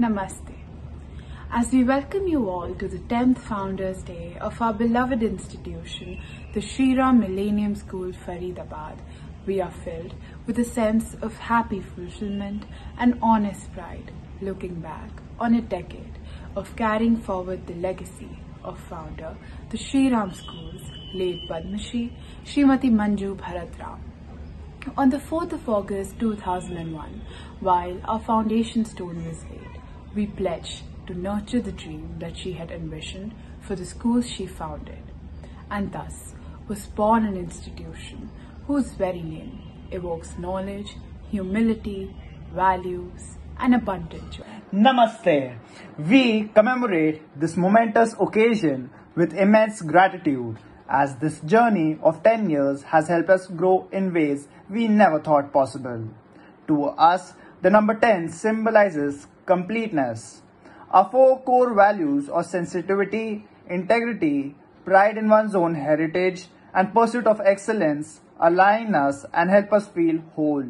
Namaste. As we welcome you all to the 10th Founders Day of our beloved institution, the Shri Ram Millennium School, Faridabad, we are filled with a sense of happy fulfillment and honest pride, looking back on a decade of carrying forward the legacy of founder, the Shri Ram Schools, late Padma Shri, Srimati Manju Bharat Ram. On the 4th of August 2001, while our foundation stone was laid, we pledged to nurture the dream that she had envisioned for the schools she founded, and thus was born an institution whose very name evokes knowledge, humility, values, and abundant joy. Namaste. We commemorate this momentous occasion with immense gratitude, as this journey of 10 years has helped us grow in ways we never thought possible. To us, the number 10 symbolizes completeness. Our four core values of sensitivity, integrity, pride in one's own heritage, and pursuit of excellence align us and help us feel whole.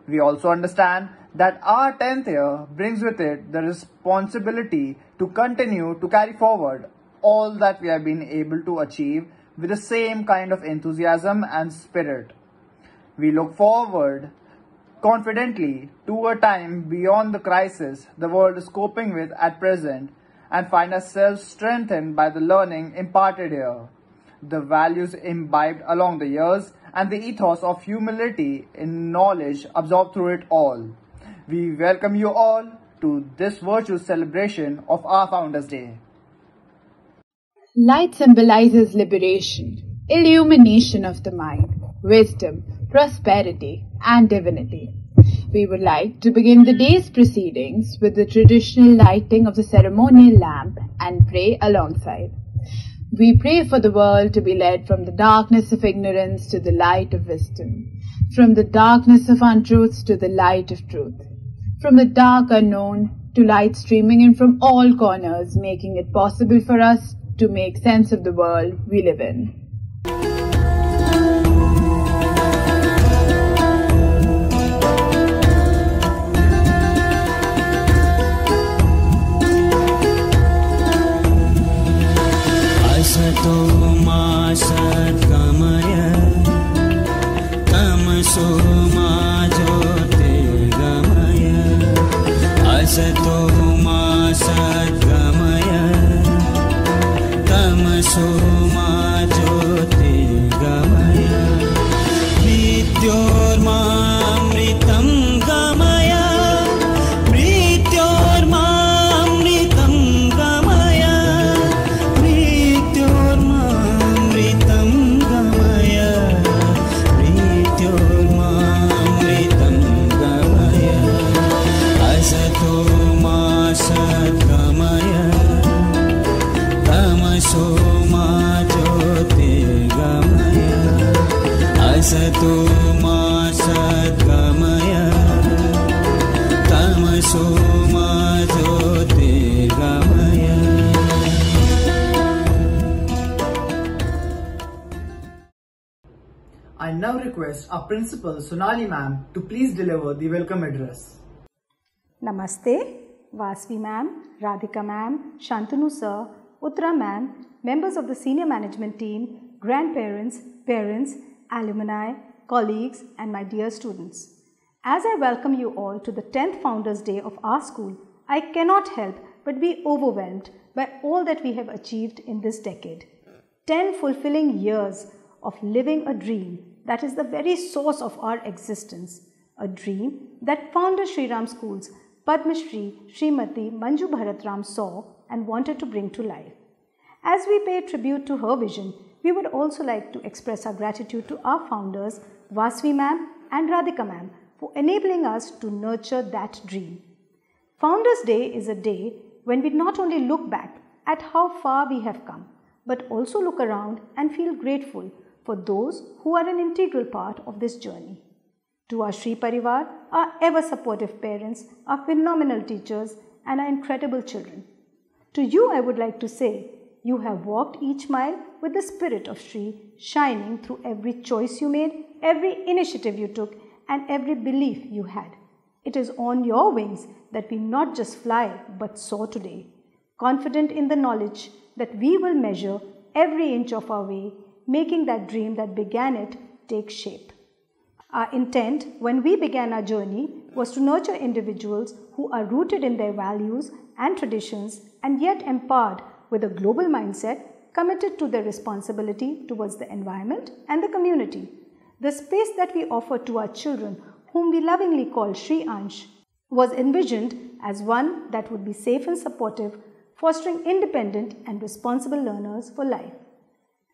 We also understand that our 10th year brings with it the responsibility to continue to carry forward all that we have been able to achieve with the same kind of enthusiasm and spirit. We look forward confidently to a time beyond the crisis the world is coping with at present and find ourselves strengthened by the learning imparted here, the values imbibed along the years, and the ethos of humility in knowledge absorbed through it all. We welcome you all to this virtual celebration of our Founders Day. Light symbolizes liberation, illumination of the mind, wisdom, prosperity, and divinity. We would like to begin the day's proceedings with the traditional lighting of the ceremonial lamp and pray alongside. We pray for the world to be led from the darkness of ignorance to the light of wisdom, from the darkness of untruths to the light of truth, from the dark unknown to light streaming in from all corners, making it possible for us to make sense of the world we live in. Asato ma satgamaya tamaso ma jyotirgamaya Asato ma satgamaya tamaso ma jyotirgamaya Vidyorma amritam gamaya Vidyorma amritam gamaya Vidyorma amritam gamaya Vidyorma amritam gamaya Asato ma satgamaya Tamaso ma jyotirgamaya Asato ma satgamaya Tamaso ma jyotirgamaya. I now request our principal Sonali ma'am to please deliver the welcome address. Namaste, Vasvi ma'am, Radhika ma'am, Shantanu sir, Uttara ma'am, members of the senior management team, grandparents, parents, alumni, colleagues, and my dear students. As I welcome you all to the 10th Founders Day of our school, I cannot help but be overwhelmed by all that we have achieved in this decade. 10 fulfilling years of living a dream that is the very source of our existence, a dream that founder Shri Ram Schools, Padma Shri Srimati Manju Bharat Ram saw and wanted to bring to life. As we pay tribute to her vision, we would also like to express our gratitude to our founders, Vasvi ma'am and Radhika ma'am, for enabling us to nurture that dream. Founders Day is a day when we not only look back at how far we have come, but also look around and feel grateful for those who are an integral part of this journey. To our Shri Parivar, our ever supportive parents, our phenomenal teachers, and our incredible children. To you, I would like to say, you have walked each mile with the spirit of Shri shining through every choice you made, every initiative you took, and every belief you had. It is on your wings that we not just fly but soar today, confident in the knowledge that we will measure every inch of our way, making that dream that began it take shape. Our intent when we began our journey was to nurture individuals who are rooted in their values and traditions and yet empowered with a global mindset, committed to their responsibility towards the environment and the community. The space that we offer to our children, whom we lovingly call Shri Ansh, was envisioned as one that would be safe and supportive, fostering independent and responsible learners for life.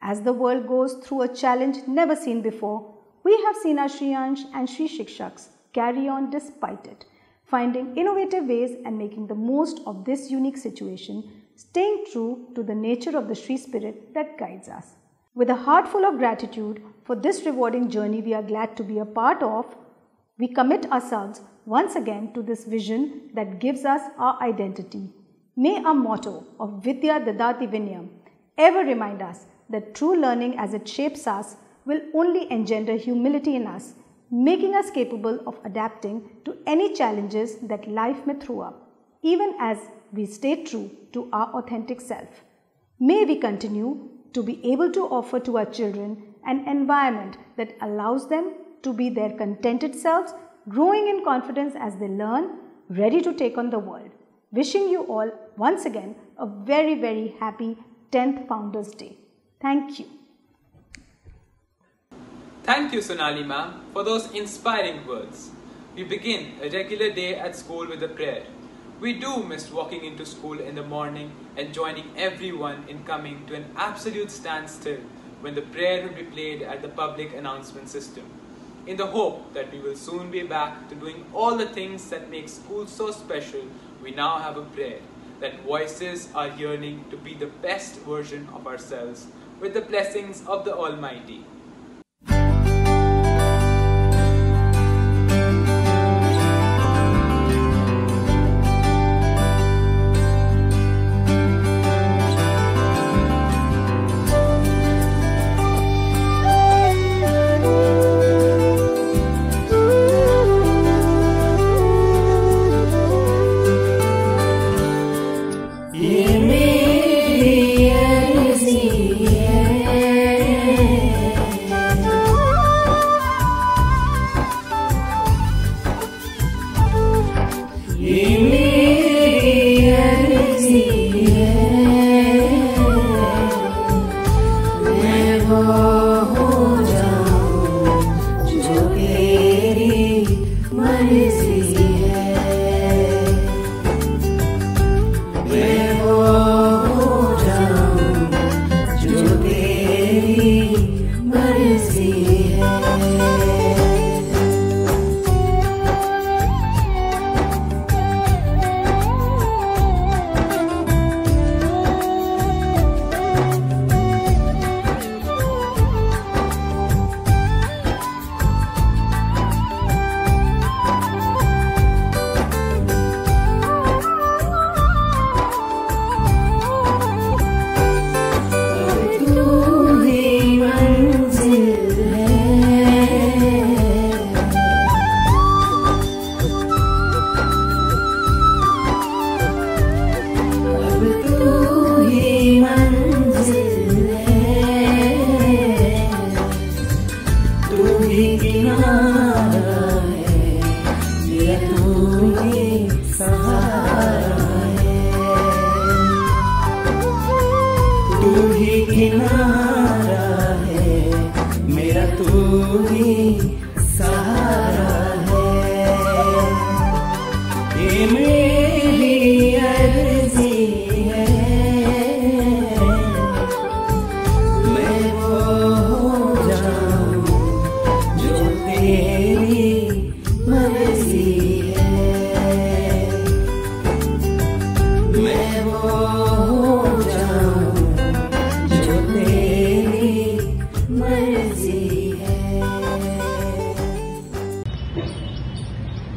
As the world goes through a challenge never seen before, we have seen our Shri Ansh and Shri Shikshaks carry on despite it, finding innovative ways and making the most of this unique situation, staying true to the nature of the Shri spirit that guides us. With a heart full of gratitude for this rewarding journey we are glad to be a part of, we commit ourselves once again to this vision that gives us our identity. May our motto of Vidya Dadati Vinyam ever remind us that true learning as it shapes us will only engender humility in us, making us capable of adapting to any challenges that life may throw up, even as we stay true to our authentic self. May we continue to be able to offer to our children an environment that allows them to be their contented selves, growing in confidence as they learn, ready to take on the world. Wishing you all once again a very, very happy 10th Founders Day. Thank you. Thank you, Sonali ma'am, for those inspiring words. We begin a regular day at school with a prayer. We do miss walking into school in the morning and joining everyone in coming to an absolute standstill when the prayer will be played at the public announcement system. In the hope that we will soon be back to doing all the things that make school so special, we now have a prayer that voices our yearning to be the best version of ourselves with the blessings of the Almighty.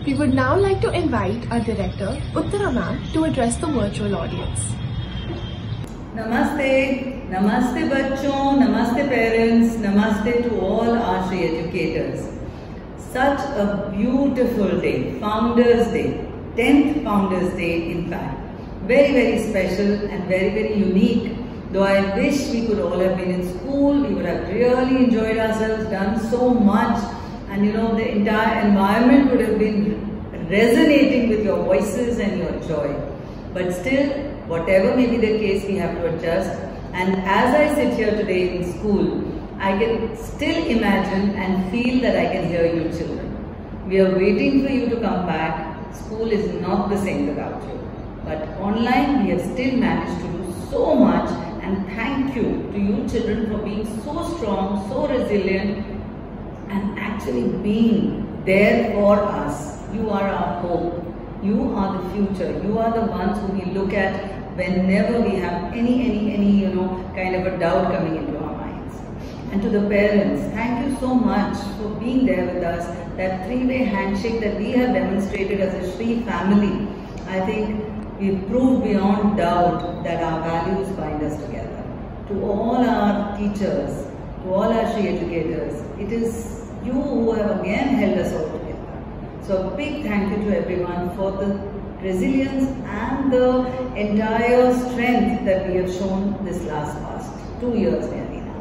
We would now like to invite our director, Uttara ma'am, to address the virtual audience. Namaste, Namaste bachon, Namaste parents, Namaste to all our Shri educators. such a beautiful day, Founders Day, 10th Founders Day in fact. Very, very special and very, very unique. Though I wish we could all have been in school, we would have really enjoyed ourselves, done so much, and the entire environment would have been resonating with your voices and your joy. But still, whatever may be the case, we have to adjust. And as I sit here today in school, I can still imagine and feel that I can hear you children. We are waiting for you to come back. School is not the same without you. But online, we have still managed to do so much, and thank you to you children for being so strong, so resilient, and actually being there for us. You are our hope. You are the future. You are the ones who we look at whenever we have any kind of a doubt coming into our minds. And to the parents, thank you so much for being there with us. That three-way handshake that we have demonstrated as a Shri family, I think we've proved beyond doubt that our values bind us together. To all our teachers, to all our Shri educators, it is you who have again held us all together. So a big thank you to everyone for the resilience and the entire strength that we have shown this past 2 years nearly now.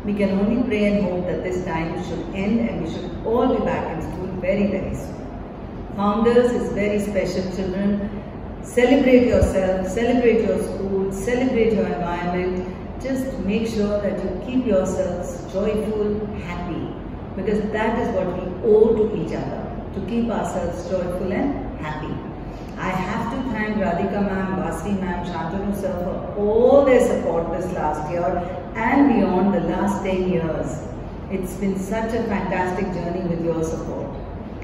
We can only pray and hope that this time should end and we should all be back in school very, very soon. Founders is very special, children. Celebrate yourself, celebrate your school, celebrate your environment. Just make sure that you keep yourselves joyful, happy, because that is what we owe to each other, to keep ourselves joyful and happy. I have to thank Radhika ma'am, Vasvi ma'am, Shantanu sir for all their support this last year and beyond the last 10 years. It's been such a fantastic journey with your support.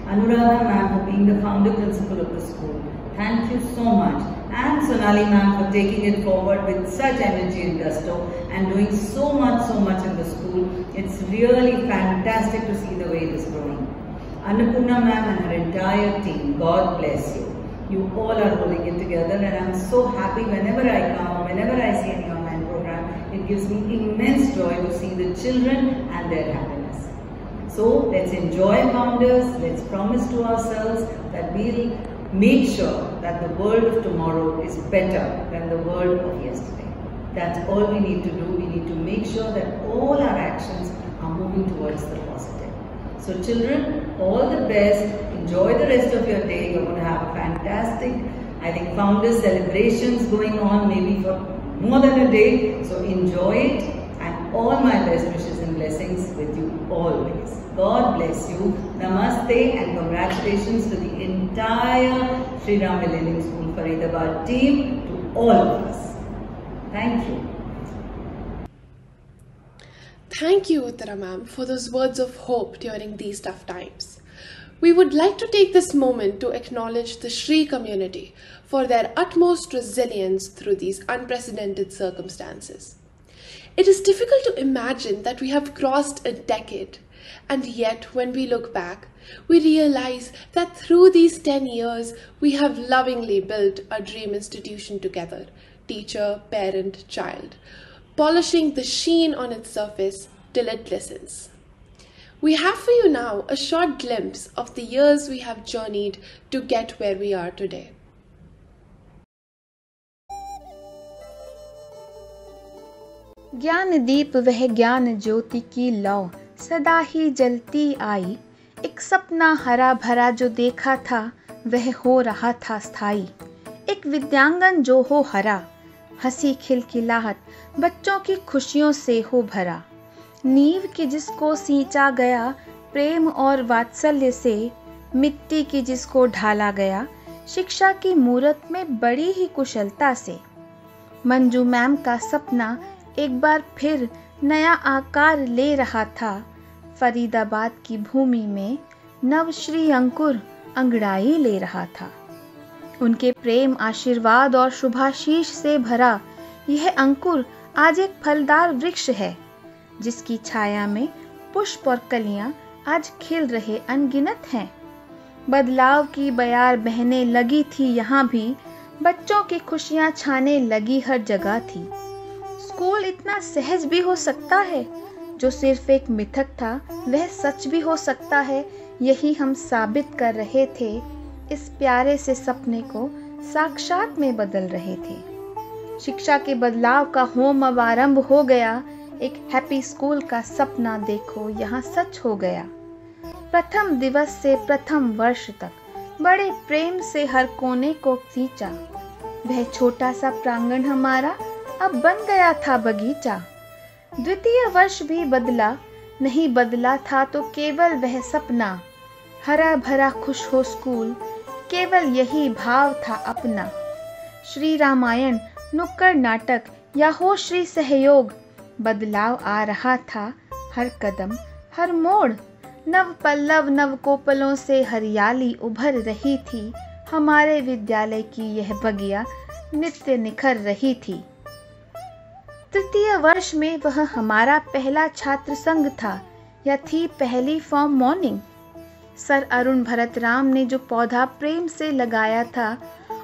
Anuradha ma'am for being the founder principal of the school. Thank you so much. And Sonali ma'am for taking it forward with such energy and gusto and doing so much in the school. It's really fantastic to see the way it is growing. Annapurna ma'am and her entire team, God bless you. You all are holding it together, and I'm so happy whenever I come, whenever I see any online program. It gives me immense joy to see the children and their happiness. So let's enjoy Founders. Let's promise to ourselves that we'll make sure that the world of tomorrow is better than the world of yesterday. That's all we need to do. We need to make sure that all our actions are moving towards the positive. So children, all the best. Enjoy the rest of your day. You're going to have a fantastic, I think, Founders celebrations going on maybe for more than a day. So enjoy it, and all my best wishes and blessings with you always. God bless you. Namaste and congratulations to the entire Shri Ram Millennium School Faridabad team, to all of us. Thank you. Thank you, Uttara ma'am, for those words of hope during these tough times. We would like to take this moment to acknowledge the Shri community for their utmost resilience through these unprecedented circumstances. It is difficult to imagine that we have crossed a decade, and yet when we look back, we realize that through these 10 years, we have lovingly built a dream institution together, teacher, parent, child, polishing the sheen on its surface till it glistens. We have for you now a short glimpse of the years we have journeyed to get where we are today. ज्ञान दीप वह ज्ञान ज्योति की लौ सदा ही जलती आई, एक सपना हरा भरा जो देखा था वह हो रहा था स्थायी, एक विद्यांगन जो हो हरा, हंसी खिलखिलाहट बच्चों की खुशियों से हो भरा, नींव की जिसको सींचा गया प्रेम और वात्सल्य से, मिट्टी की जिसको ढाला गया शिक्षा की मूरत में बड़ी ही कुशलता से। मंजू मैम का सपना एक बार फिर नया आकार ले रहा था, फरीदाबाद की भूमि में नवश्री अंकुर अंगड़ाई ले रहा था। उनके प्रेम, आशीर्वाद और शुभाशीष से भरा यह अंकुर आज एक फलदार वृक्ष है, जिसकी छाया में पुष्प और कलियां आज खिल रहे अनगिनत हैं। बदलाव की बयार बहने लगी थी यहाँ भी, बच्चों की खुशियाँ छाने लगी हर जगह थी। स्कूल इतना सहज भी हो सकता है, जो सिर्फ एक मिथक था वह सच भी हो सकता है, यही हम साबित कर रहे थे, इस प्यारे से सपने को साक्षात में बदल रहे थे। शिक्षा के बदलाव का होम अब आरंभ हो गया, एक हैप्पी स्कूल का सपना देखो यहाँ सच हो गया। प्रथम दिवस से प्रथम वर्ष तक बड़े प्रेम से हर कोने को खींचा, वह छोटा सा प्रांगण हमारा अब बन गया था बगीचा। द्वितीय वर्ष भी बदला, नहीं बदला था तो केवल वह सपना, हरा भरा खुश हो स्कूल, केवल यही भाव था अपना। श्री रामायण, नुक्कड़ नाटक या हो श्री सहयोग, बदलाव आ रहा था हर कदम हर मोड़। नव पल्लव नव कोपलों से हरियाली उभर रही थी, हमारे विद्यालय की यह बगिया नित्य निखर रही थी। तृतीय वर्ष में वह हमारा पहला छात्र संघ था या थी पहली form morning. Sir Arun Bharat Ram ने जो पौधा प्रेम से लगाया था,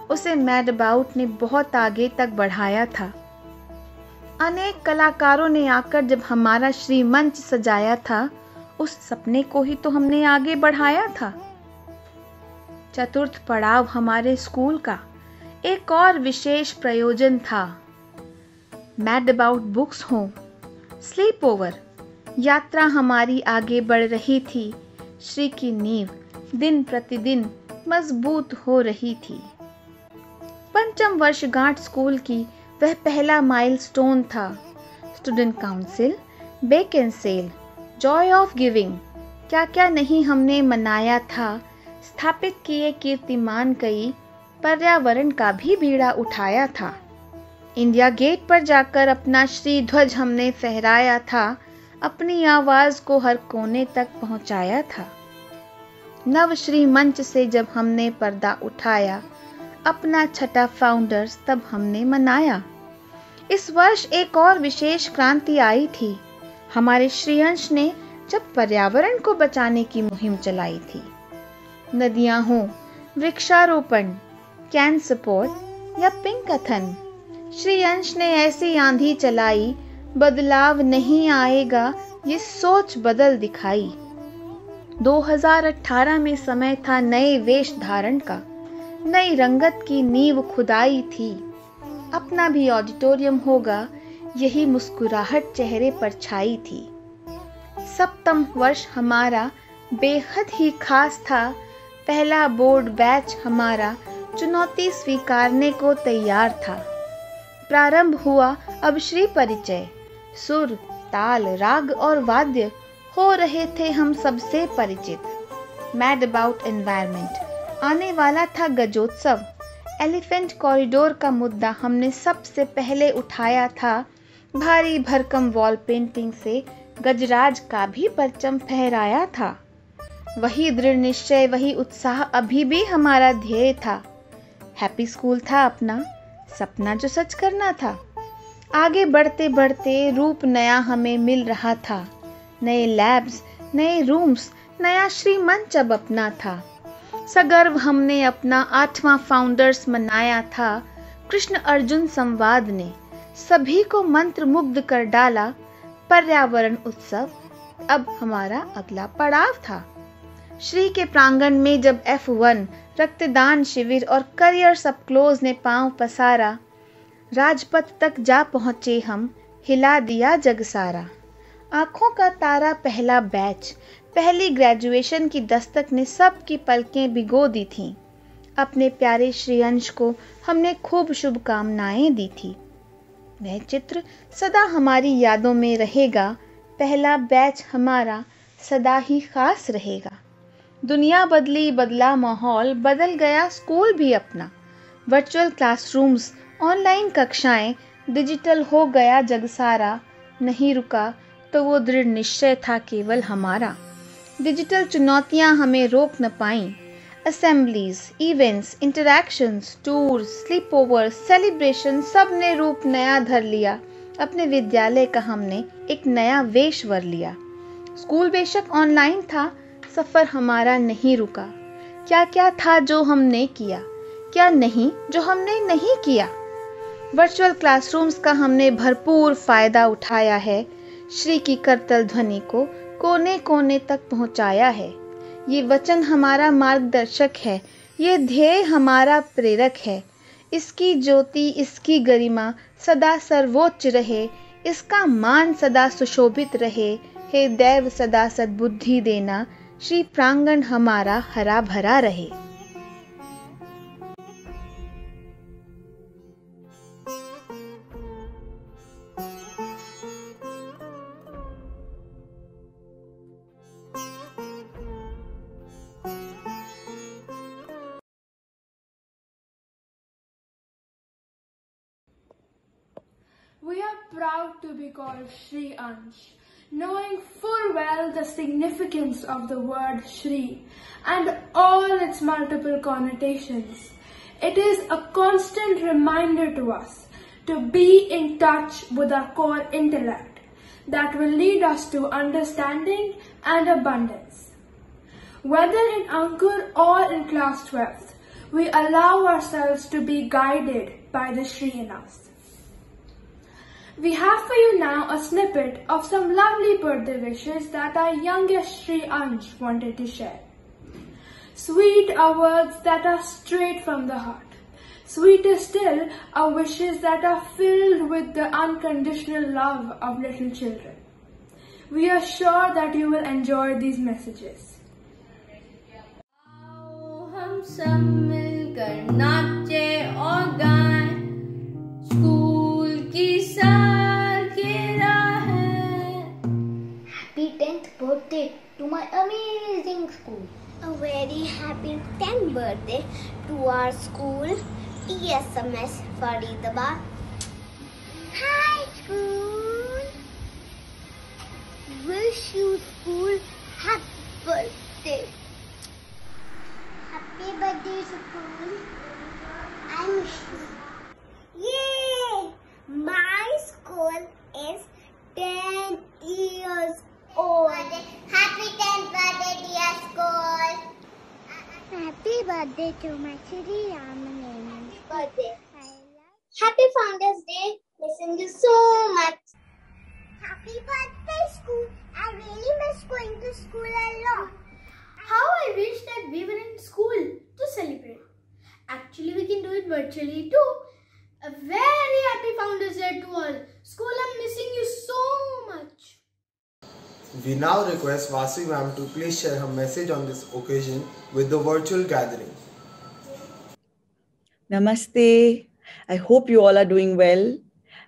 उसे मैड अबाउट ने बहुत आगे तक बढ़ाया था। अनेक कलाकारों ने आकर जब हमारा श्रीमंच सजाया था, उस सपने को ही तो हमने आगे बढ़ाया था। चतुर्थ पड़ाव हमारे स्कूल का एक और विशेष प्रयोजन था। मैड अबाउट बुक्स हो, स्लीप ओवर, यात्रा हमारी आगे बढ़ रही थी। श्री की नींव दिन प्रतिदिन मजबूत हो रही थी। पंचम वर्षगांठ स्कूल की वह पहला माइलस्टोन था। Student council, bake and sale, joy of giving, क्या क्या नहीं हमने मनाया था। स्थापित किए कीर्तिमान कई, पर्यावरण का भी बीड़ा उठाया था। इंडिया गेट पर जाकर अपना श्री ध्वज हमने फहराया था, अपनी आवाज को हर कोने तक पहुंचाया था। नव श्री मंच से जब हमने पर्दा उठाया, अपना छठा फाउंडर्स तब हमने मनाया। इस वर्ष एक और विशेष क्रांति आई थी। हमारे श्रीअंश ने जब पर्यावरण को बचाने की मुहिम चलाई थी। नदियां हो, वृक्षारोपण, कैन सपोर्ट या पिंकथन, श्रीअंश ने ऐसी आंधी चलाई, बदलाव नहीं आएगा ये सोच बदल दिखाई। 2018 में समय था नए वेश धारण का, नई रंगत की नींव खुदाई थी। अपना भी ऑडिटोरियम होगा, यही मुस्कुराहट चेहरे पर छाई थी। सप्तम वर्ष हमारा बेहद ही खास था। पहला बोर्ड बैच हमारा चुनौती स्वीकारने को तैयार था। प्रारंभ हुआ अब श्री परिचय, सुर, ताल, राग और वाद्य हो रहे थे हम सबसे परिचित। मैड अबाउट एनवायरनमेंट, आने वाला था गजोत्सव। एलिफेंट कॉरिडोर का मुद्दा हमने सबसे पहले उठाया था। भारी भरकम वॉल पेंटिंग से गजराज का भी परचम फहराया था। वही दृढ़ निश्चय, वही उत्साह अभी भी हमारा ध्येय था। हैप्पी स्कूल था अपना, सपना जो सच करना था। आगे बढ़ते बढ़ते रूप नया हमें मिल रहा था। नए लैब्स, नए रूम्स, नया श्रीमंच अब अपना था। सगर्व हमने अपना 8वां फाउंडर्स मनाया था। कृष्ण अर्जुन संवाद ने सभी को मंत्र मुग्ध कर डाला। पर्यावरण उत्सव अब हमारा अगला पड़ाव था। श्री के प्रांगण में जब F1 रक्तदान शिविर और करियर सब क्लोज ने पांव पसारा, राजपथ तक जा पहुंचे हम, हिला दिया जग सारा। आंखों का तारा पहला बैच, पहली ग्रेजुएशन की दस्तक ने सबकी पलकें भिगो दी थीं। अपने प्यारे श्रीअंश को हमने खूब शुभकामनाएं दी थी। वह चित्र सदा हमारी यादों में रहेगा। पहला बैच हमारा सदा ही खास रहेगा। दुनिया बदली, बदला माहौल, बदल गया स्कूल भी अपना। वर्चुअल क्लासरूम्स, ऑनलाइन कक्षाएं, डिजिटल हो गया जग सारा। नहीं रुका तो वो दृढ़ निश्चय था केवल हमारा। डिजिटल चुनौतियां हमें रोक न पाईं। Assemblies, events, interactions, tours, sleep over, celebration, सब ने रूप नया धर लिया। अपने विद्यालय का हमने एक नया वेश वर लिया। स्कूल बेशक ऑनलाइन था, सफर हमारा नहीं रुका। क्या क्या था जो हमने किया, क्या नहीं जो हमने नहीं किया। वर्चुअल क्लासरूम्स का हमने भरपूर फायदा उठाया है। श्री की करतल ध्वनि को कोने कोने तक पहुंचाया है। ये वचन हमारा मार्गदर्शक है, ये ध्येय हमारा प्रेरक है। इसकी ज्योति, इसकी गरिमा सदा सर्वोच्च रहे, इसका मान सदा सुशोभित रहे। हे दैव सदा सद्बुद्धि देना, श्री प्रांगण हमारा हरा भरा रहे। We are proud to be called Shri Ansh, knowing full well the significance of the word Shri and all its multiple connotations. It is a constant reminder to us to be in touch with our core intellect that will lead us to understanding and abundance. Whether in Ankur or in class 12th, we allow ourselves to be guided by the Shri in us. We have for you now a snippet of some lovely birthday wishes that our youngest Shri Ansh wanted to share. Sweet are words that are straight from the heart. Sweeter still are wishes that are filled with the unconditional love of little children. We are sure that you will enjoy these messages. हम सब मिलकर नाचे और गाएं, school की सालगिरह है। Happy 10th birthday to my amazing school. A very happy 10th birthday to our school, TSMS Faridabad. Hi school. Wish you school happy birthday. Happy birthday school. I miss you. Yay! My school is 10 years old. Happy 10th birthday, dear school. Happy birthday to my Shri Raman's birthday. Happy Founders Day. Listen you so much. Happy birthday, school. I really miss going to school a lot. How I wish that we were in school to celebrate. Actually, we can do it virtually too. A very happy Founders Day to all. School, I'm missing you so much. We now request Vasi ma'am to please share her message on this occasion with the virtual gathering. Namaste. I hope you all are doing well.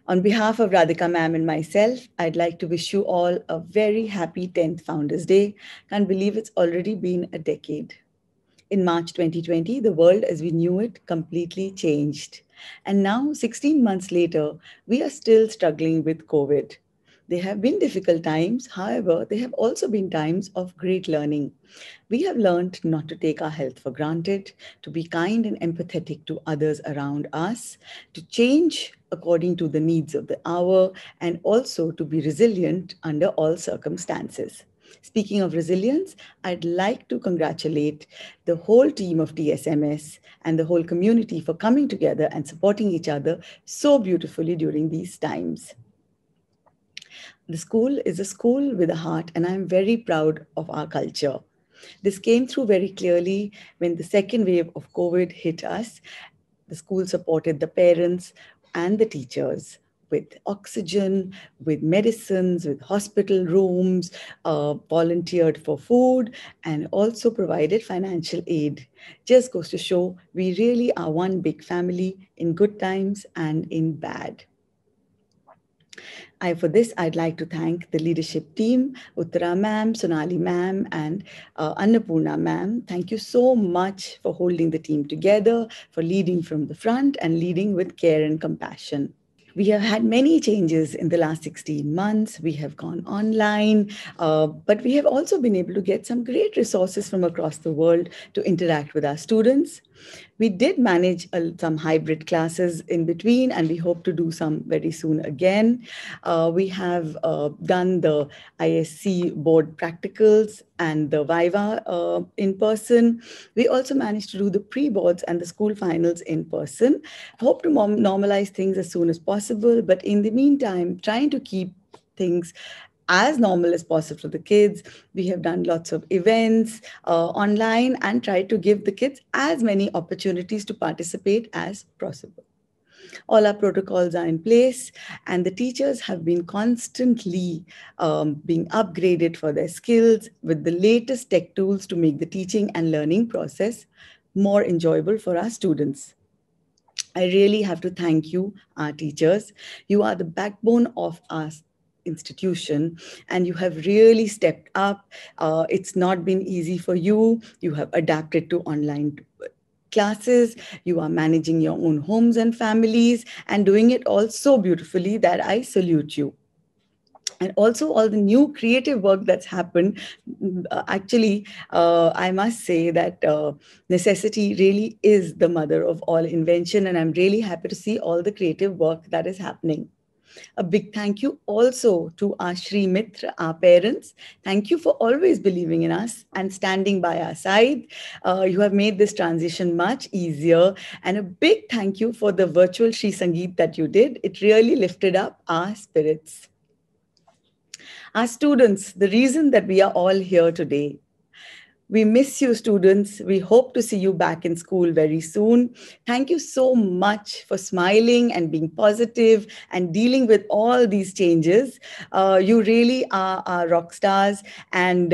On behalf of Radhika ma'am and myself, I'd like to wish you all a very happy 10th Founders Day. Can't believe it's already been a decade. In March 2020, the world as we knew it completely changed. And now, 16 months later, we are still struggling with COVID. They have been difficult times. However, they have also been times of great learning. We have learned not to take our health for granted, to be kind and empathetic to others around us, to change according to the needs of the hour, and also to be resilient under all circumstances. Speaking of resilience, I'd like to congratulate the whole team of TSMS and the whole community for coming together and supporting each other so beautifully during these times. The school is a school with a heart, and I'm very proud of our culture. This came through very clearly when the second wave of COVID hit us. The school supported the parents and the teachers with oxygen, with medicines, with hospital rooms, volunteered for food, and also provided financial aid. Just goes to show we really are one big family in good times and in bad. For this, I'd like to thank the leadership team, Uttara ma'am, Sonali ma'am, and Annapurna ma'am. Thank you so much for holding the team together, for leading from the front and leading with care and compassion. We have had many changes in the last 16 months. We have gone online, but we have also been able to get some great resources from across the world to interact with our students. We did manage some hybrid classes in between, and we hope to do some very soon again. We have done the ISC board practicals and the Viva in person. We also managed to do the pre-boards and the school finals in person. Hope to normalize things as soon as possible, but in the meantime, trying to keep things as normal as possible for the kids. We have done lots of events online and tried to give the kids as many opportunities to participate as possible. All our protocols are in place, and the teachers have been constantly being upgraded for their skills with the latest tech tools to make the teaching and learning process more enjoyable for our students. I really have to thank you, our teachers. You are the backbone of our institution, and you have really stepped up. It's not been easy for you. You have adapted to online classes. You are managing your own homes and families and doing it all so beautifully that I salute you. And also all the new creative work that's happened. Actually, I must say that necessity really is the mother of all invention, and I'm really happy to see all the creative work that is happening. A big thank you also to our Shri Mitra, our parents. Thank you for always believing in us and standing by our side. You have made this transition much easier. And a big thank you for the virtual Shri Sangeet that you did. It really lifted up our spirits. Our students, the reason that we are all here today. We miss you, students. We hope to see you back in school very soon. Thank you so much for smiling and being positive and dealing with all these changes. You really are our rock stars, and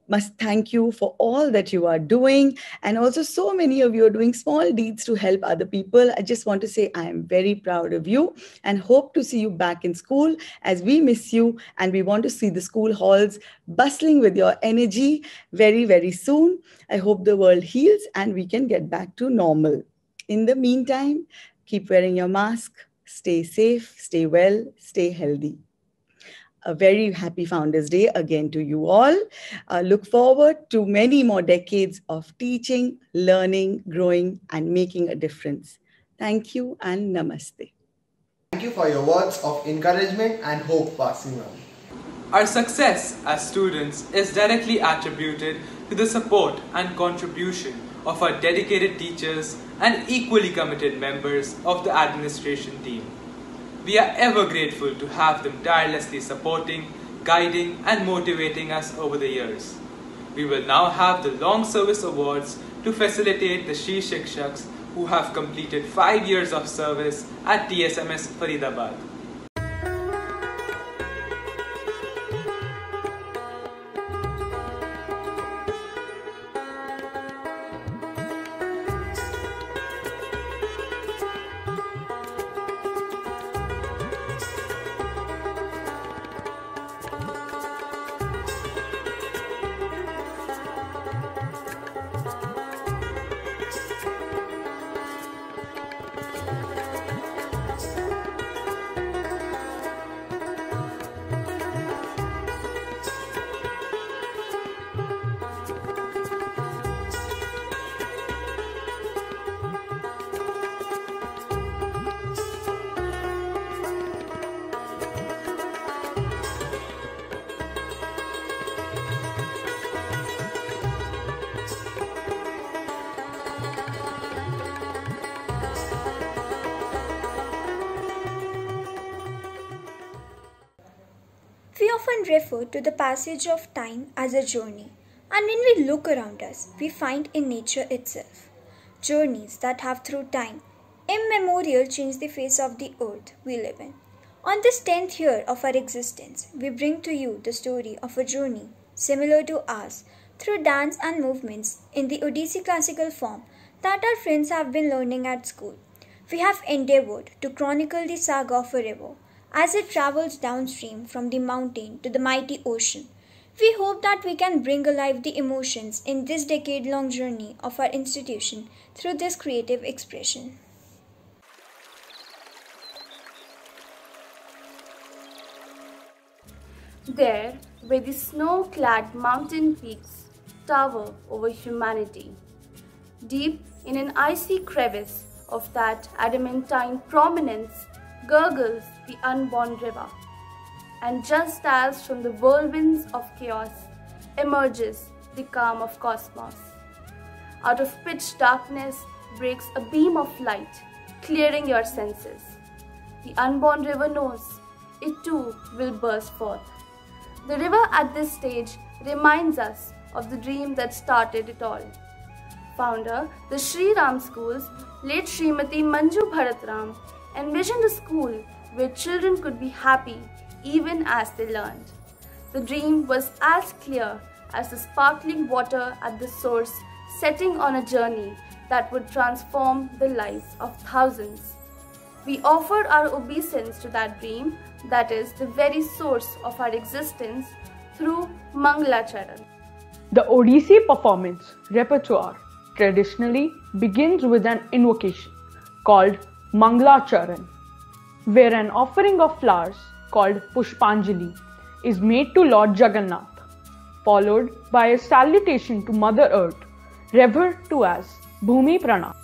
must thank you for all that you are doing. And also so many of you are doing small deeds to help other people. I just want to say I am very proud of you and hope to see you back in school, as we miss you and we want to see the school halls bustling with your energy very, very soon. I hope the world heals and we can get back to normal. In the meantime, keep wearing your mask, stay safe, stay well, stay healthy. A very happy Founders Day again to you all. Look forward to many more decades of teaching, learning, growing, and making a difference. Thank you and namaste. Thank you for your words of encouragement and hope, Vasi ma'am. Our success as students is directly attributed to the support and contribution of our dedicated teachers and equally committed members of the administration team. We are ever grateful to have them tirelessly supporting, guiding, and motivating us over the years. We will now have the Long Service Awards to facilitate the Shri Shikshaks who have completed 5 years of service at TSMS Faridabad. We often refer to the passage of time as a journey, and when we look around us, we find in nature itself journeys that have through time immemorial changed the face of the earth we live in. On this 10th year of our existence, we bring to you the story of a journey similar to ours through dance and movements in the Odissi classical form that our friends have been learning at school. We have endeavored to chronicle the saga of a river as it travels downstream from the mountain to the mighty ocean. We hope that we can bring alive the emotions in this decade-long journey of our institution through this creative expression. There, where the snow-clad mountain peaks tower over humanity, deep in an icy crevice of that adamantine prominence gurgles the unborn river. And just as from the whirlwinds of chaos emerges the calm of cosmos, out of pitch darkness breaks a beam of light, clearing your senses. The unborn river knows it too will burst forth. The river at this stage reminds us of the dream that started it all. Founder, the Sri Ram Schools, late Srimati Manju Bharatram, envisioned a school where children could be happy even as they learned. The dream was as clear as the sparkling water at the source, setting on a journey that would transform the lives of thousands. We offered our obeisance to that dream, that is the very source of our existence, through Mangalacharan. The Odissi performance repertoire traditionally begins with an invocation called Mangalacharan, where an offering of flowers called Pushpanjali is made to Lord Jagannath, followed by a salutation to Mother Earth, referred to as Bhumi Pranam.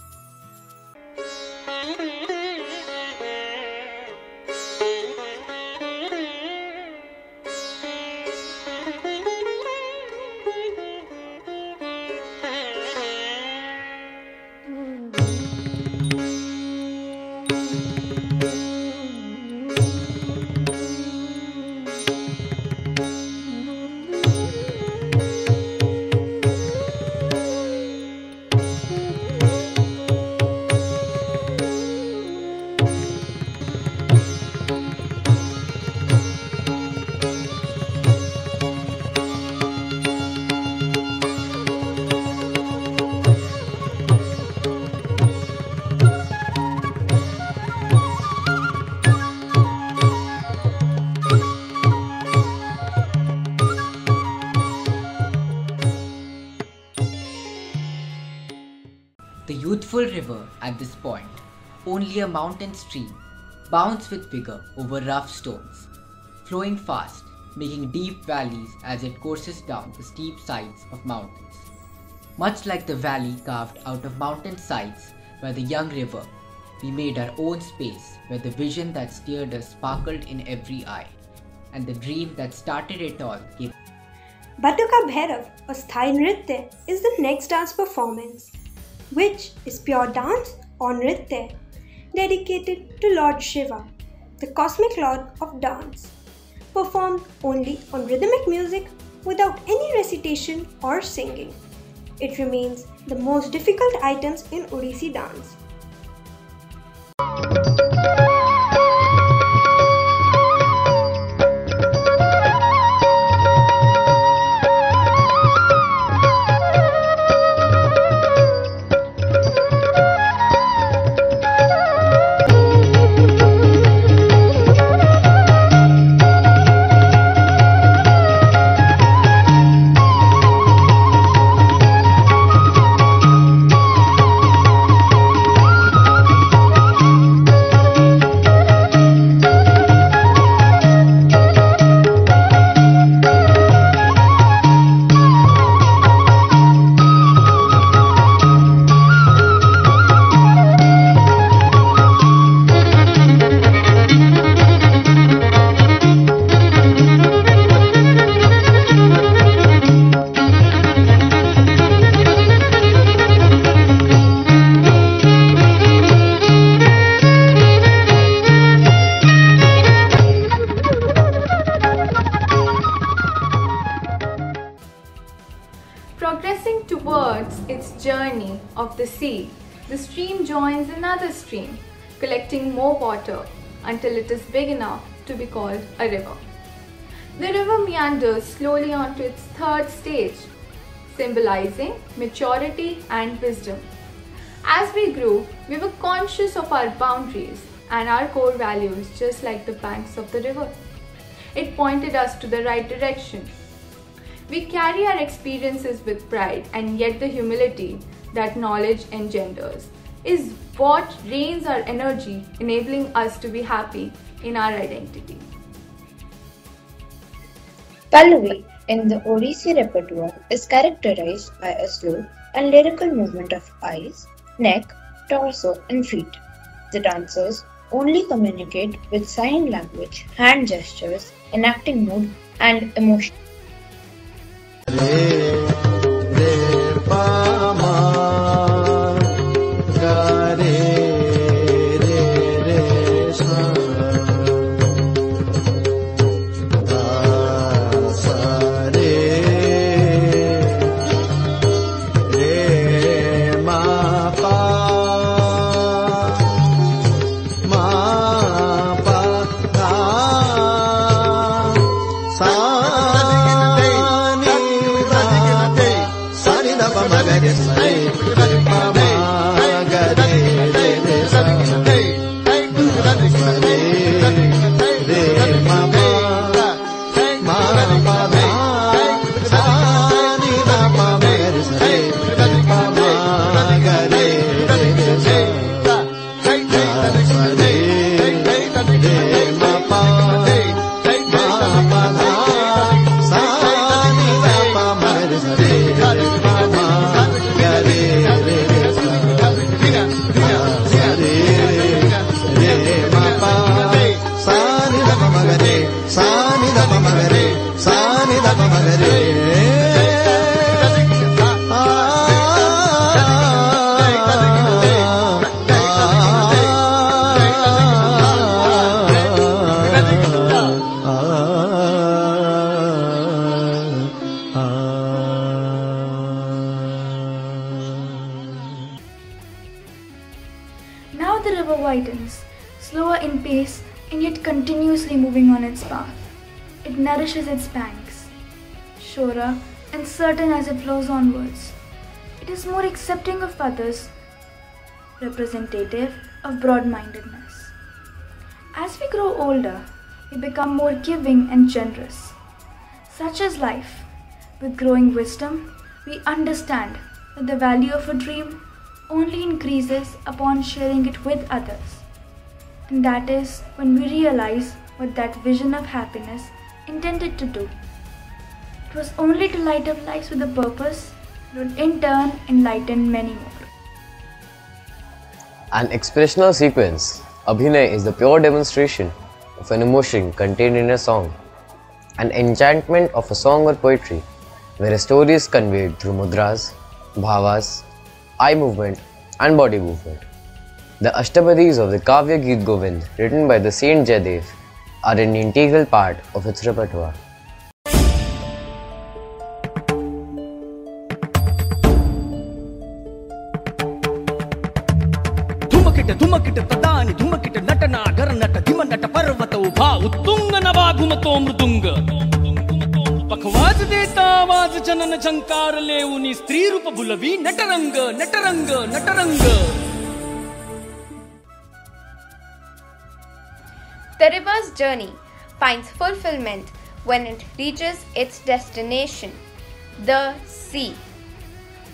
The youthful river at this point, only a mountain stream, bounds with vigor over rough stones, flowing fast, making deep valleys as it courses down the steep sides of mountains. Much like the valley carved out of mountain sides by the young river, we made our own space where the vision that steered us sparkled in every eye, and the dream that started it all came. Batuka Bhairav, or Sthai Nritya, is the next dance performance, which is pure dance or Nritya, dedicated to Lord Shiva, the cosmic lord of dance, performed only on rhythmic music without any recitation or singing. It remains the most difficult items in Odissi dance. Progressing towards its journey of the sea, the stream joins another stream, collecting more water until it is big enough to be called a river. The river meanders slowly onto its third stage, symbolizing maturity and wisdom. As we grew, we were conscious of our boundaries and our core values, just like the banks of the river. It pointed us to the right direction. We carry our experiences with pride, and yet the humility that knowledge engenders is what drains our energy, enabling us to be happy in our identity. Pallavi in the Odissi repertoire is characterized by a slow and lyrical movement of eyes, neck, torso and feet. The dancers only communicate with sign language, hand gestures, enacting mood and emotion. da pa ma ga re sa re ma ma ga re re re sa re re ma ma ma ma re sa ni da pa ma ga re sa re ma ma ga re re re sa Now the river widens, slower in pace and yet continuously moving on its path. It nourishes its banks, surer and certain as it flows onwards. It is more accepting of others, representative of broad-mindedness. As we grow older, we become more giving and generous. Such is life. With growing wisdom, we understand that the value of a dream only increases upon sharing it with others. And that is when we realize what that vision of happiness intended to do. It was only to light up lives with a purpose that would in turn enlighten many more. An expressional sequence, Abhinay, is the pure demonstration of an emotion contained in a song, an enchantment of a song or poetry, where a story is conveyed through mudras, bhavas, eye movement and body movement. The Ashtapadis of the Kavya Geet Govind, written by the Saint Jaydev, are an integral part of its repertoire. धुमकिट तदानि धुमकिट नटना गर नट धिम नट पर्वत उभा उत्तुंग नभा घुमतो मृदुंग पखवाज देता आवाज जनन झंकार लेउनी स्त्री रूप बुलवी Natarang Natarang Natarang. The river's journey finds fulfillment when it reaches its destination, the sea.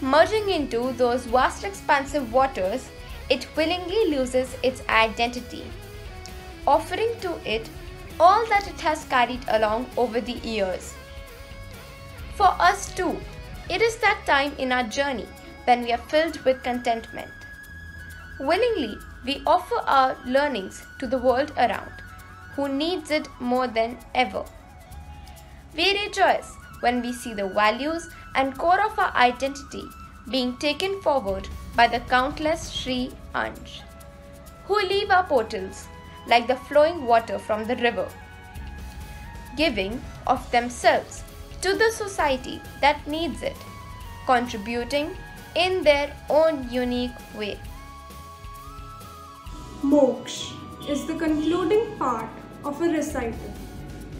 Merging into those vast expansive waters, it willingly loses its identity, offering to it all that it has carried along over the years. For us too, it is that time in our journey when we are filled with contentment. Willingly, we offer our learnings to the world around, who needs it more than ever. We rejoice when we see the values and core of our identity being taken forward by the countless Sri Ansh, who leave our portals like the flowing water from the river, giving of themselves to the society that needs it, contributing in their own unique way. Moksh is the concluding part of a recital.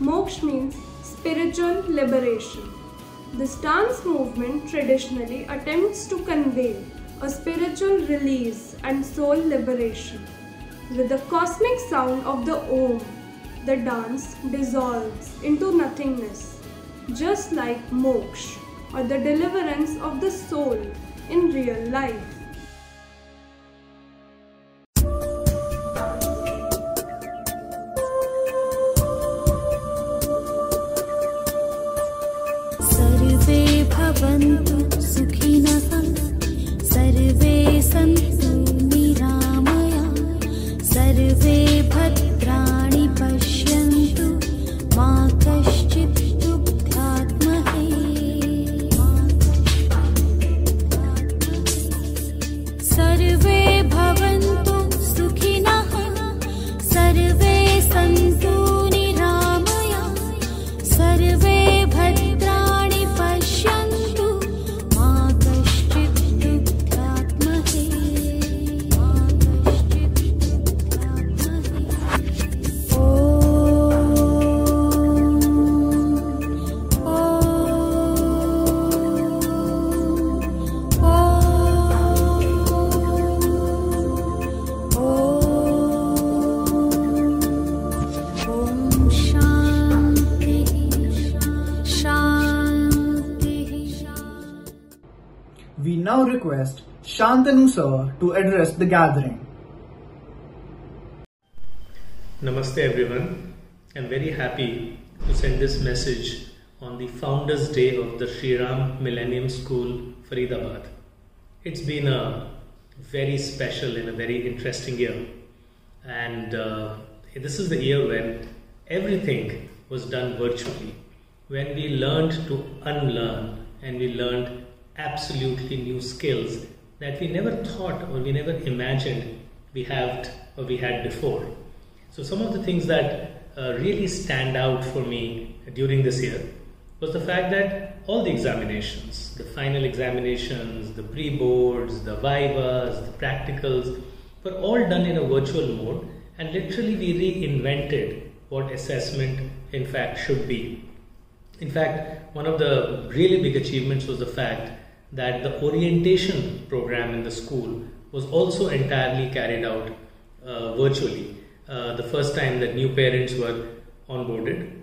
Moksh means spiritual liberation. This dance movement traditionally attempts to convey a spiritual release and soul liberation. With the cosmic sound of the Om, the dance dissolves into nothingness, just like moksha or the deliverance of the soul in real life. भवन्तु सुखिनः सर्वे सन्तु निरामया सर्वे भद्राणि पश्यन्तु मा कश्चित् दुःखात्महे. now request Shantanu sir to address the gathering. Namaste everyone. I'm very happy to send this message on the Founders Day of the Sri Ram Millennium School, Faridabad. It's been a very special and a very interesting year. And this is the year when everything was done virtually. When we learned to unlearn and we learned absolutely new skills that we never thought or we never imagined we had before. So some of the things that really stand out for me during this year was the fact that all the examinations, the final examinations, the pre-boards, the vivas, the practicals, were all done in a virtual mode, and literally we reinvented what assessment in fact should be. In fact, one of the really big achievements was the fact that the orientation program in the school was also entirely carried out virtually. The first time that new parents were onboarded.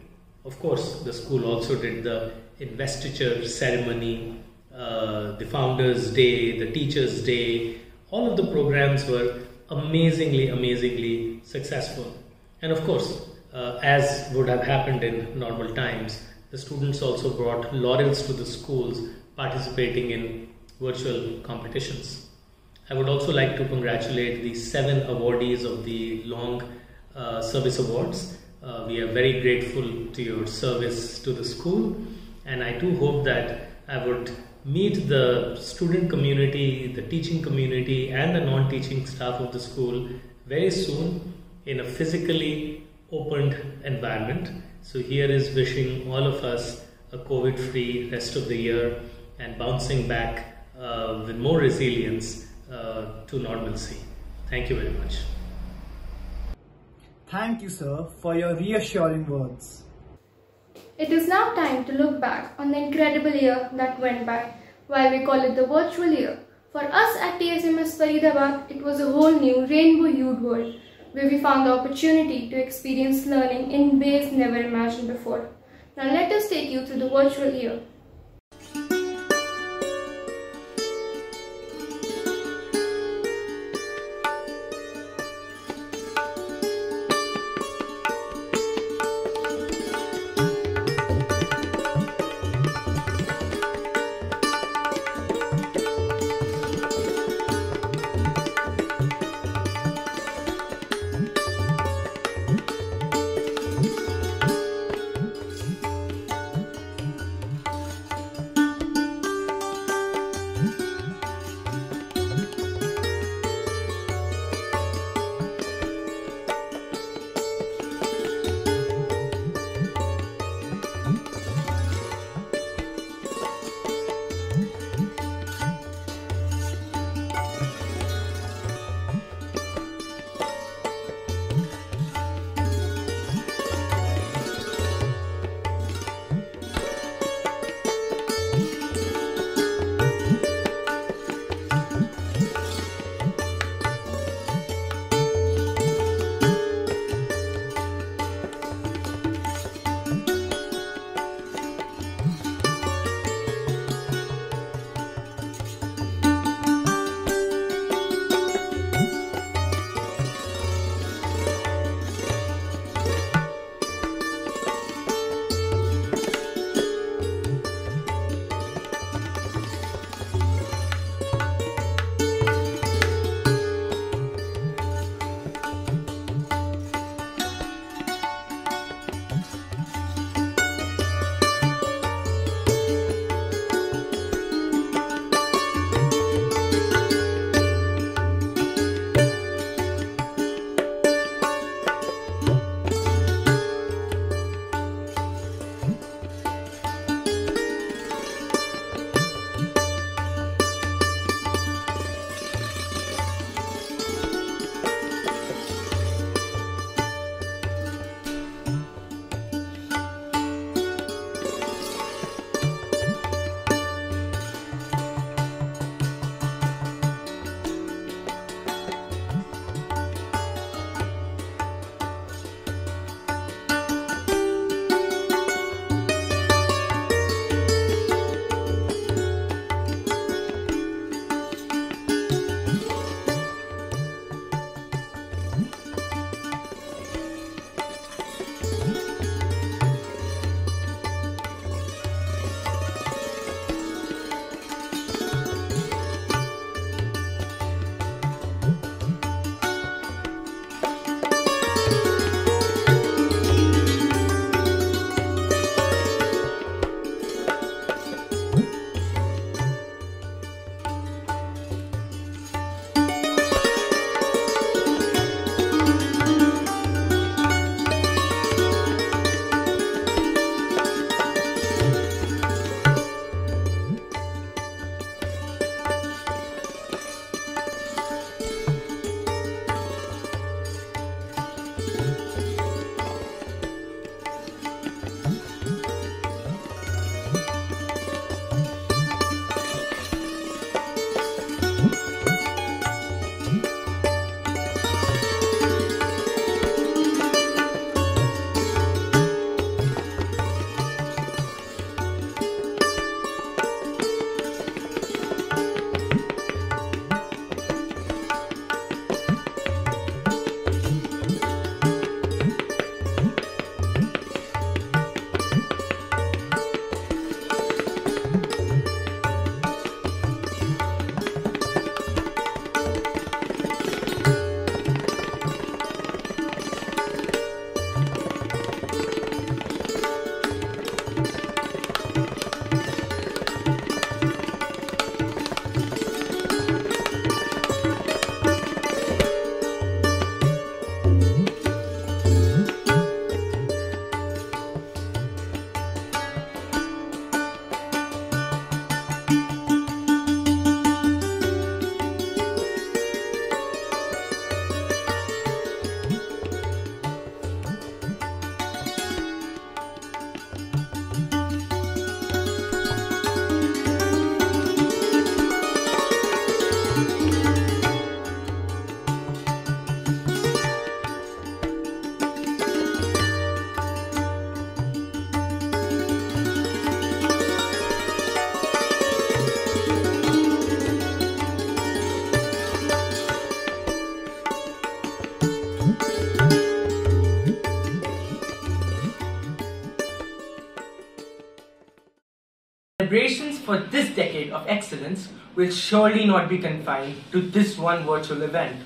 Of course, the school also did the investiture ceremony, the Founders Day, the Teachers Day. All of the programs were amazingly successful. And of course, as would have happened in normal times, the students also brought laurels to the schools participating in virtual competitions. I would also like to congratulate the 7 awardees of the Long Service Awards. We are very grateful to your service to the school, and I do hope that I would meet the student community, the teaching community and the non-teaching staff of the school very soon in a physically opened environment. So here is wishing all of us a COVID-free rest of the year and bouncing back with more resilience to normalcy. Thank you very much. Thank you, sir, for your reassuring words. It is now time to look back on the incredible year that went by, while we call it the virtual year. For us at TSMS Faridabad, it was a whole new rainbow-hued world, where we found the opportunity to experience learning in ways never imagined before. Now let us take you through the virtual year. Celebrations for this decade of excellence will surely not be confined to this one virtual event.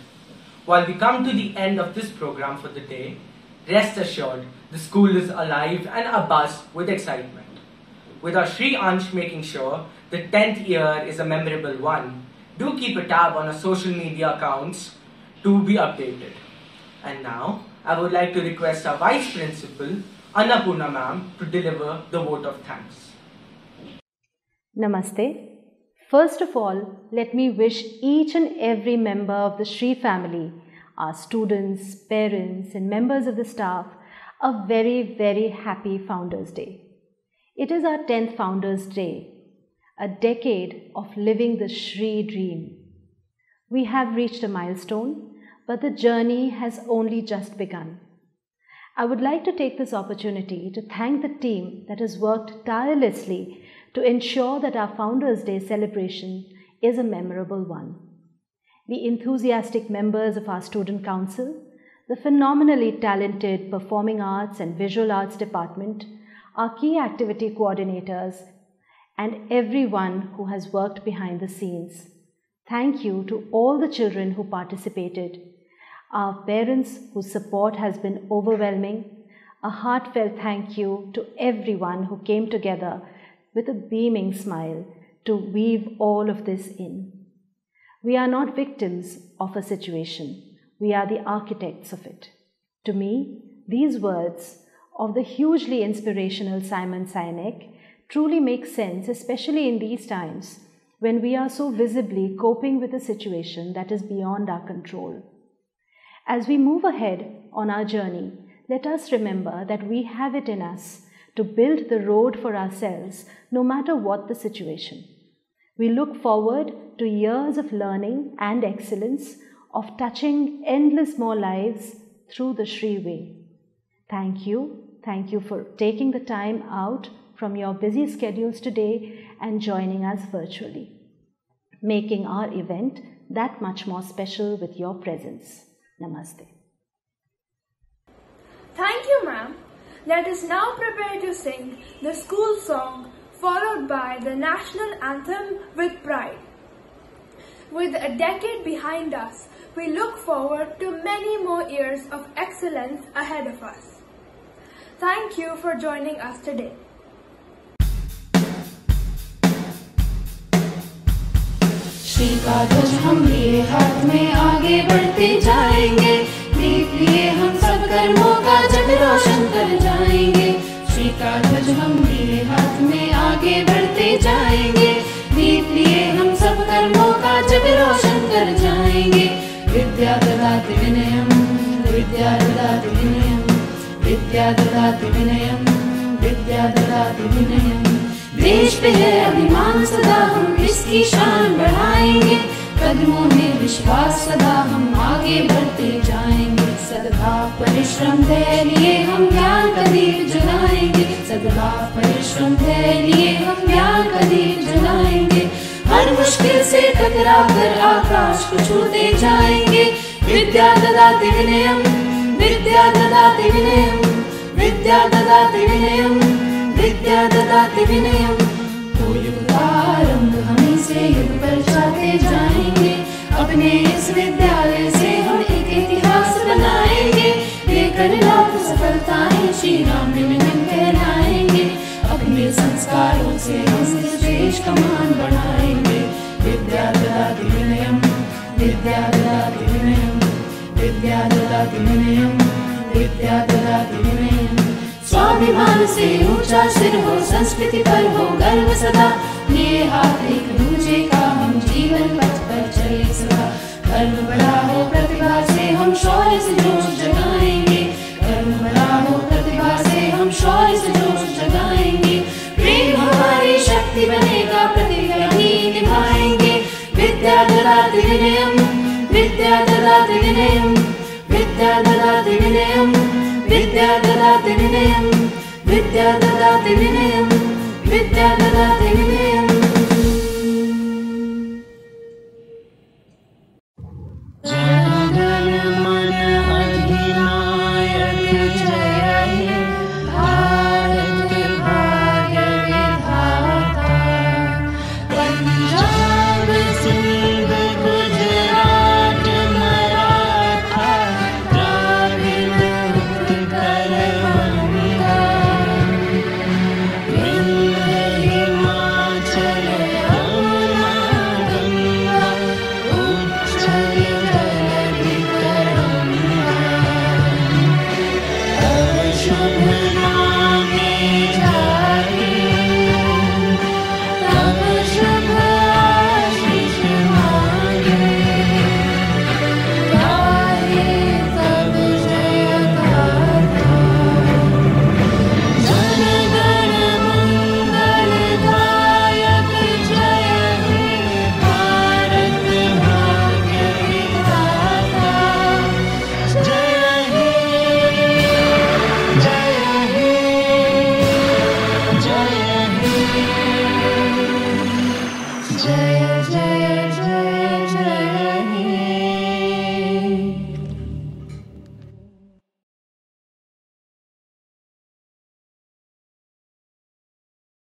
While we come to the end of this program for the day, rest assured the school is alive and abuzz with excitement. With our Shri Ansh making sure the 10th year is a memorable one, do keep a tab on our social media accounts to be updated. And now, I would like to request our Vice Principal, Annapurna Ma'am, to deliver the vote of thanks. Namaste. First of all, let me wish each and every member of the Shri family, our students, parents and members of the staff, a very, very happy Founders Day. It is our 10th Founders Day, a decade of living the Shri dream. We have reached a milestone, but the journey has only just begun. I would like to take this opportunity to thank the team that has worked tirelessly to ensure that our Founders Day celebration is a memorable one. The enthusiastic members of our Student Council, the phenomenally talented Performing Arts and Visual Arts Department, our key activity coordinators, and everyone who has worked behind the scenes. Thank you to all the children who participated, our parents whose support has been overwhelming. A heartfelt thank you to everyone who came together with a beaming smile to weave all of this in. We are not victims of a situation. We are the architects of it. To me, these words of the hugely inspirational Simon Sinek truly make sense, especially in these times when we are so visibly coping with a situation that is beyond our control. As we move ahead on our journey, let us remember that we have it in us to build the road for ourselves no matter what the situation. We look forward to years of learning and excellence, of touching endless more lives through the Shri way. Thank you. Thank you for taking the time out from your busy schedules today and joining us virtually, making our event that much more special with your presence. Namaste. Thank you, ma'am. Let us now prepare to sing the school song followed by the national anthem with pride. With a decade behind us, we look forward to many more years of excellence ahead of us. Thank you for joining us today. Shri का ध्वज हम लिए हाथ में आगे बढ़ते जाएंगे, दीप लिए हम सब कर्मों का जग रोशन कर जाएंगे। श्री का ध्वज हम लिए हाथ में आगे बढ़ते जाएंगे, दीप लिए हम सब कर्मों का जग रोशन कर जाएंगे। विद्या ददाति विनयम, विद्या ददाति विनयम, विद्या ददाति विनयम, विद्या ददाति विनयम। देश पे है अभिमान सदा, हम इसकी शान बढ़ाएंगे, कदमों में विश्वास सदा हम आगे बढ़ते जाएंगे। सद्भाव परिश्रम धैर्य लिए हम ज्ञान का दीप जलाएंगे, सद्भाव परिश्रम धैर्य लिए हम ज्ञान का दीप जलाएंगे। हर मुश्किल से टकरा कर आकाश को छूते जाएंगे। विद्या ददाति विनयम, विद्या ददाति विनयम, विद्या ददाति विनयम, विद्या ददाति विनयम। तो युग का आरंभ हमें से युग पर जाते जाएंगे, अपने इस विद्यालय से हम एक इतिहास बनाएंगे। लेकर लाख सफलताएं श्री राम मिलन कहलाएंगे, अपने संस्कारों से हम इस देश का मान बढ़ाएंगे। विद्या ददाति विनयम, विद्या ददाति विनयम, विद्या ददाति विनयम, विद्या ददाति विनयम। स्वाभिमान से ऊंचा सिर हो, संस्कृति पर हो गर्व सदा, ये हाथ एक दूजे का हम जीवन पथ पर चले सदा। कर्म बड़ा हो प्रतिभा से हम शौर्य से जोश जगाएंगे, कर्म बड़ा हो प्रतिभा से हम शौर्य से जोश जगाएंगे। प्रेम हमारी शक्ति बनेगा, प्रतिज्ञा भी निभाएंगे। विद्या ददाति विनयम, विद्या ददाति विनयम, विद्या ददाति विनयम, विद्या ददाति विनयम, विद्या ददाति विनयम, विद्या ददाति विनयम।